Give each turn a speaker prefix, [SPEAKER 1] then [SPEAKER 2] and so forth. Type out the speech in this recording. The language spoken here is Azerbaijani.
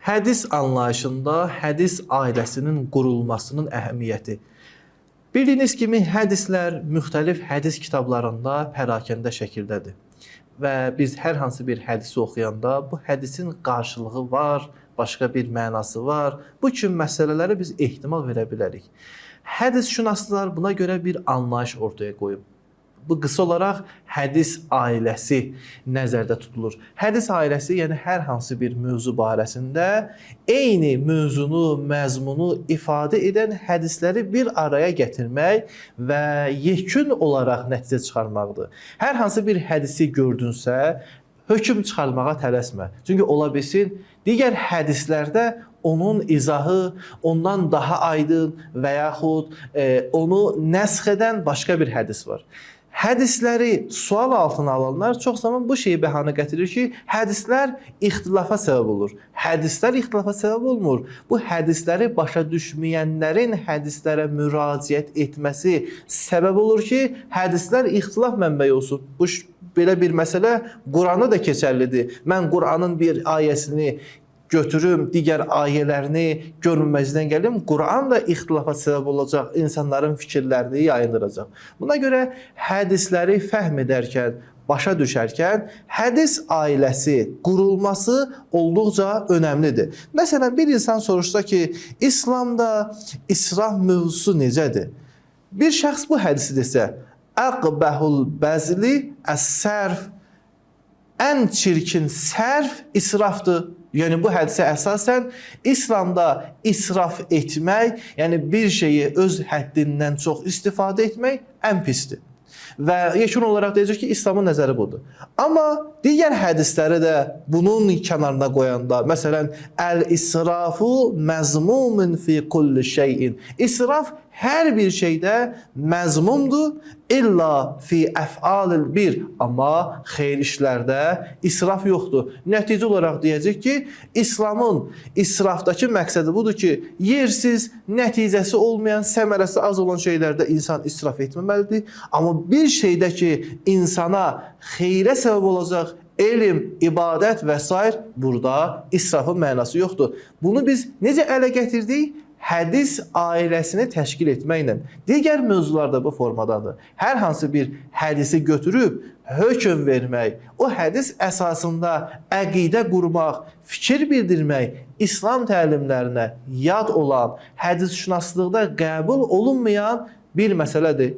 [SPEAKER 1] Hədis anlayışında hədis ailəsinin qurulmasının əhəmiyyəti. Bildiyiniz kimi hədislər müxtəlif hədis kitablarında pərakəndə şəkildədir. Və biz hər hansı bir hədisi oxuyanda bu hədisin qarşılığı var, başqa bir mənası var. Bu kimi məsələlərə biz ehtimal verə bilərik. Hədisşünaslar buna görə bir anlayış ortaya qoyub. Bu qısa olaraq hədis ailəsi nəzərdə tutulur. Hədis ailəsi, yəni hər hansı bir mövzu barəsində eyni mövzunu, məzmunu ifadə edən hədisləri bir araya gətirmək və yekun olaraq nəticə çıxarmaqdır. Hər hansı bir hədisi gördünsə, hökm çıxarmağa tələsmə. Çünki ola bilsin, digər hədislərdə onun izahı ondan daha aydın və yaxud onu nəsx edən başqa bir hədis var. Hədisləri sual altına alanlar çox zaman bu şeyi bəhanə gətirir ki, hədislər ixtilafa səbəb olur. Hədislər ixtilafa səbəb olmur. Bu hədisləri başa düşməyənlərin hədislərə müraciət etməsi səbəb olur ki, hədislər ixtilaf mənbəyi olsun. Bu belə bir məsələ Quranda da keçərlidir. Mən Quranın bir ayəsini götürüm, digər ayələrini görməməzdən gəlim, Quran da ixtilafa səbəb olacaq, insanların fikirlərini yayındıracaq. Buna görə hədisləri fəhm edərkən, başa düşərkən, hədis ailəsi qurulması olduqca önəmlidir. Məsələn, bir insan soruşsa ki, İslamda israf mövzusu necədir? Bir şəxs bu hədisi desə, əqbəhul bəzli əs-sərf, ən çirkin sərf israfdır. Yəni bu hədisə əsasən İslamda israf etmək, yəni bir şeyi öz həddindən çox istifadə etmək ən pisdir. Və yekun olaraq deyəcək ki, İslamın nəzəri budur. Amma digər hədisləri də bunun kənarına qoyanda, məsələn, əl-israfu məzmumun fi kulli şeyin. İsraf hər bir şeydə məzmumdur, illa fi əf'alil bir. Amma xeyir işlərdə israf yoxdur. Nəticə olaraq deyəcək ki, İslamın israfdakı məqsədi budur ki, yersiz, nəticəsi olmayan, səmərəsi az olan şeylərdə insan israf etməməlidir. Amma bir şeydə ki, insana xeyrə səbəb olacaq, elm, ibadət və s. burada israfın mənası yoxdur. Bunu biz necə ələ gətirdik? Hədis ailəsini təşkil etməklə. Digər mövzular da bu formadadır. Hər hansı bir hədisi götürüb hökm vermək, o hədis əsasında əqidə qurmaq, fikir bildirmək, İslam təlimlərinə yad olan, hədisşünaslıqda qəbul olunmayan bir məsələdir.